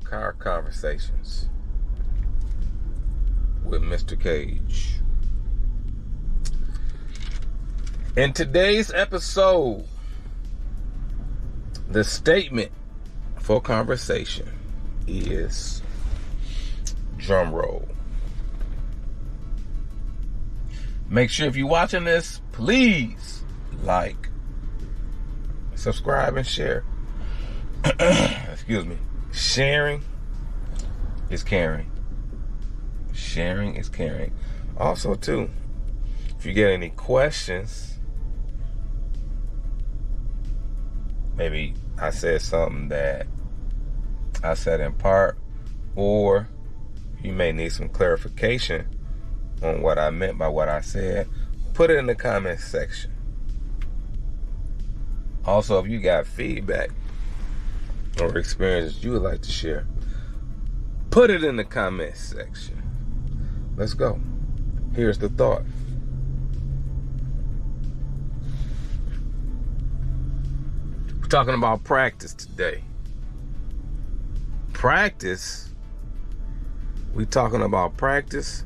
Car Conversations with Mr. Cage. In today's episode, the statement for conversation is, drum roll. Make sure if you're watching this, please like, subscribe, and share. Excuse me. Sharing is caring. Sharing is caring. Also, too, if you get any questions, maybe I said something that I said in part, or you may need some clarification on what I meant by what I said, put it in the comments section. Also, if you got feedback or experiences you would like to share, put it in the comments section. Let's go. Here's the thought. We're talking about practice today. Practice? We talking about practice?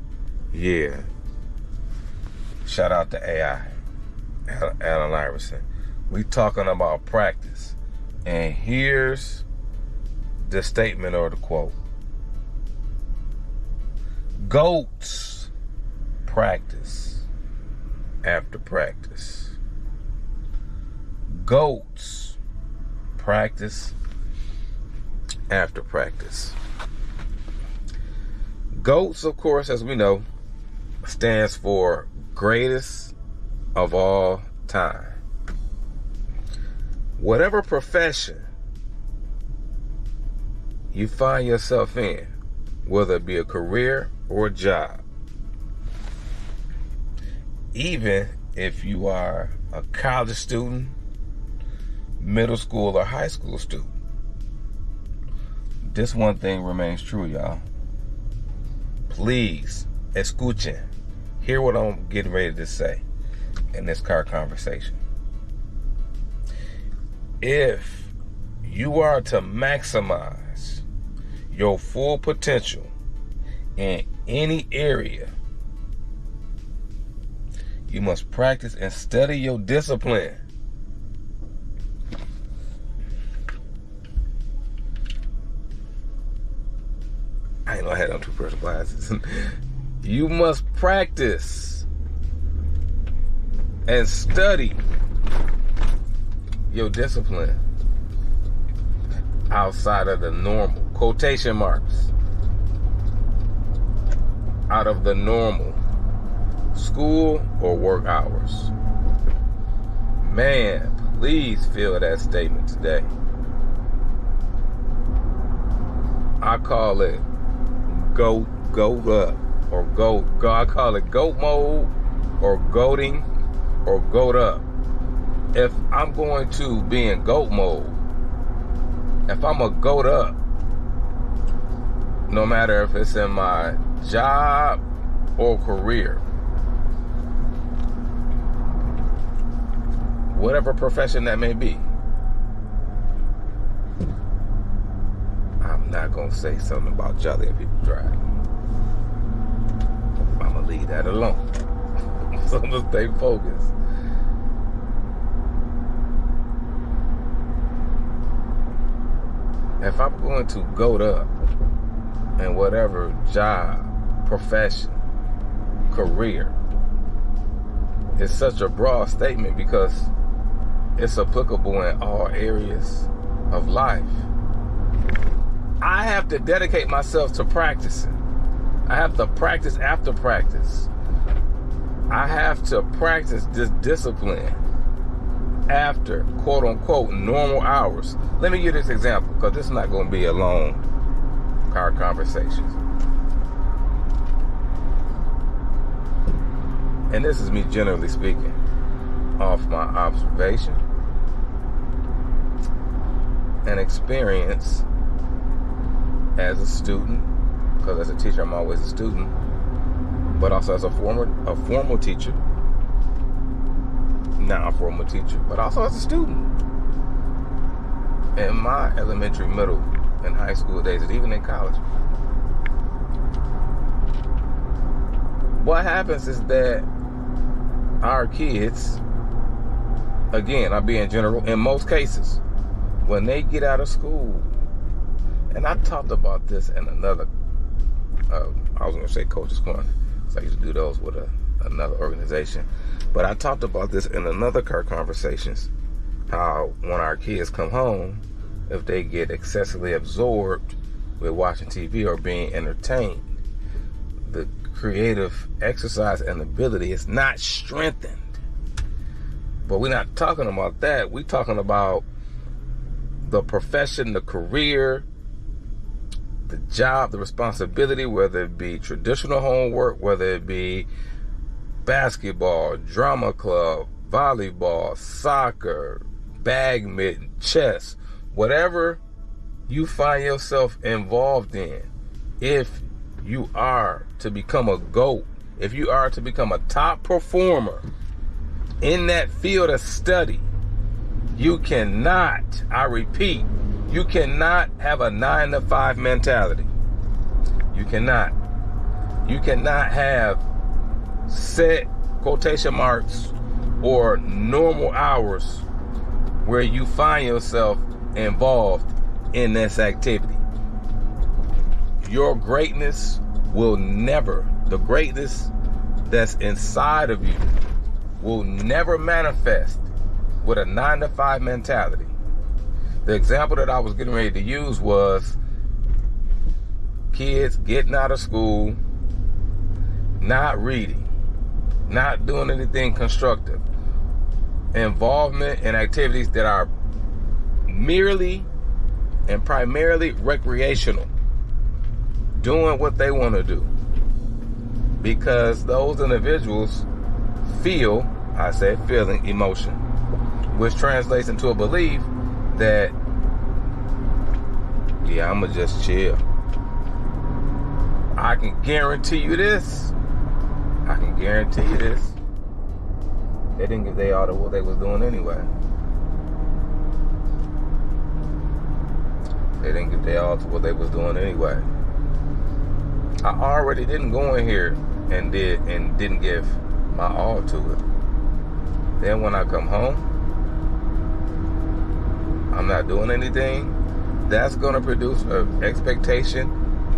Yeah. Shout out to AI, Allen Iverson. We talking about practice. And here's the statement or the quote. Goats practice after practice. Goats practice after practice. GOATs, of course, as we know, stands for greatest of all time. Whatever profession you find yourself in, whether it be a career or a job, even if you are a college student, middle school or high school student, this one thing remains true, y'all. Please, escuchen. Hear what I'm getting ready to say in this car conversation. If you are to maximize your full potential in any area, you must practice and study your discipline. I ain't know I had on two pairs of glasses. You must practice and study your discipline outside of the normal, quotation marks, out of the normal school or work hours. Man, please feel that statement today. I call it go up, or go. I call it goat mode, or goating, or goat up. If I'm going to be in goat mode, if I'm a goat up, no matter if it's in my job or career, whatever profession that may be, I'm not going to say something about jolly if people drive. I'm going to leave that alone. So I'm going to stay focused. If I'm going to goat up in whatever job, profession, career, it's such a broad statement because it's applicable in all areas of life. I have to dedicate myself to practicing. I have to practice after practice. I have to practice this discipline after, quote unquote, normal hours. Let me give this example, because this is not going to be a long car conversation. And this is me generally speaking, off my observation and experience as a student, because as a teacher I'm always a student, but also as a formal teacher. now a former teacher, but also as a student. In my elementary, middle, and high school days, and even in college. What happens is that our kids, again, I'm being general, in most cases, when they get out of school, and I talked about this in another, I was going to say Coach's Corner, so I used to do those with another organization, but I talked about this in another conversations, how when our kids come home, if they get excessively absorbed with watching TV or being entertained, the creative exercise and ability is not strengthened. But we're not talking about that. We're talking about the profession, the career, the job, the responsibility, whether it be traditional homework, whether it be basketball, drama club, volleyball, soccer, badminton, chess, whatever you find yourself involved in. If you are to become a GOAT, if you are to become a top performer in that field of study, you cannot, I repeat, you cannot have a 9-to-5 mentality. You cannot have set quotation marks or normal hours where you find yourself involved in this activity. Your greatness will never, the greatness that's inside of you will never manifest with a 9-to-5 mentality. The example that I was getting ready to use was kids getting out of school, not reading, not doing anything constructive, involvement in activities that are merely and primarily recreational, doing what they want to do, because those individuals feel, I say feeling, emotion, which translates into a belief that, yeah, I'ma just chill. I can guarantee you this. They didn't give they all to what they was doing anyway. They didn't give they all to what they was doing anyway. I already didn't go in here and didn't give my all to it. Then when I come home, I'm not doing anything. That's going to produce an expectation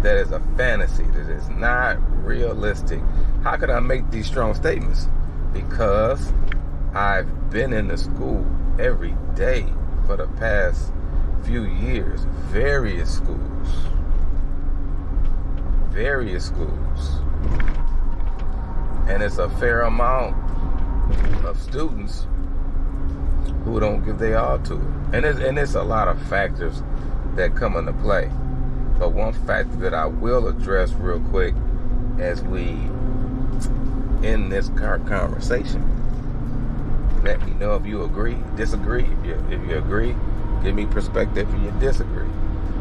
that is a fantasy, that is not realistic. How could I make these strong statements? Because I've been in the school every day for the past few years, various schools, and it's a fair amount of students who don't give their all to it. And it's a lot of factors that come into play. But one factor that I will address real quick as we end this conversation, let me know if you agree, disagree. If you agree, give me perspective. If you disagree,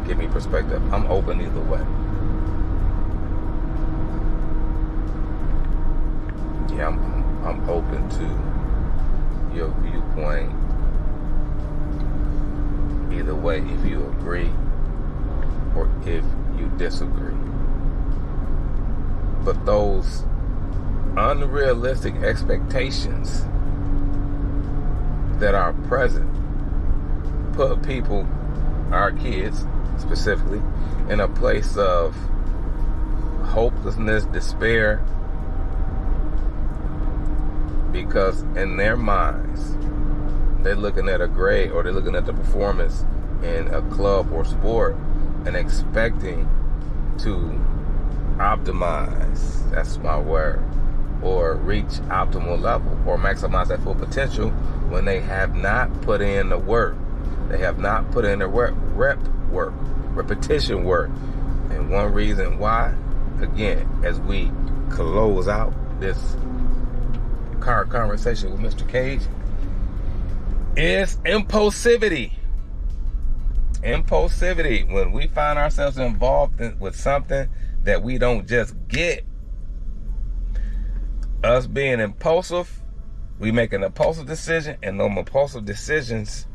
give me perspective. I'm open either way. Yeah, I'm open to your viewpoint either way, if you agree or if you disagree. But those unrealistic expectations that are present put people, our kids specifically, in a place of hopelessness, despair, because in their minds they're looking at a grade or they're looking at the performance in a club or sport and expecting to optimize, that's my word, or reach optimal level or maximize that full potential when they have not put in the work. They have not put in the repetition work. And one reason why, again, as we close out this conversation with Mr. Cage, is impulsivity. Impulsivity. When we find ourselves involved with something that we don't just get, us being impulsive We make an impulsive decision, and those impulsive decisions,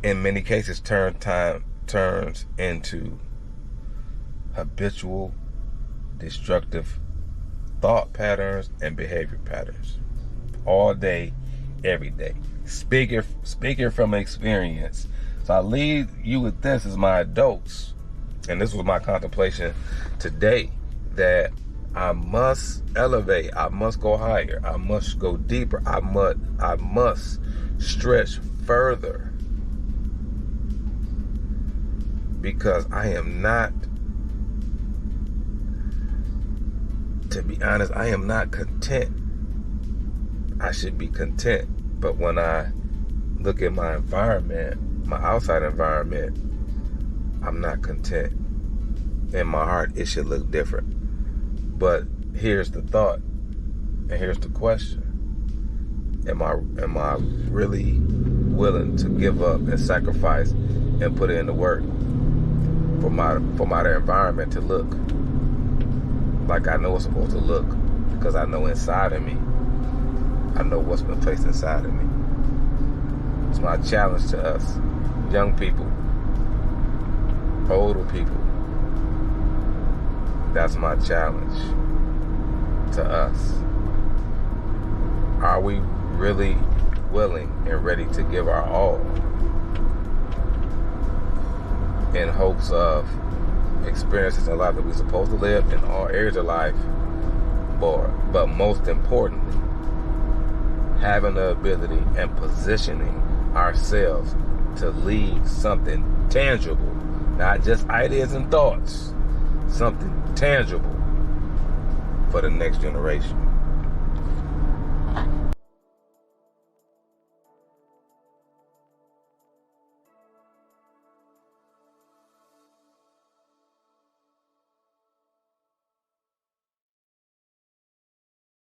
in many cases, turns into habitual, destructive thought patterns and behavior patterns, all day, every day. Speaking from experience. So I leave you with this as my adults, and this was my contemplation today, that I must elevate, I must go higher, I must go deeper, I must stretch further, because I am not, to be honest, I am not content. I should be content, but when I look at my environment, my outside environment, I'm not content. In my heart, it should look different. But here's the thought, and here's the question. Am I really willing to give up and sacrifice and put in the work for my environment to look like I know it's supposed to look? Because I know inside of me, I know what's been placed inside of me. It's my challenge to us, young people, older people. That's my challenge to us. Are we really willing and ready to give our all in hopes of experiences in life that we're supposed to live in all areas of life, but most importantly, having the ability and positioning ourselves to leave something tangible, not just ideas and thoughts, something tangible for the next generation.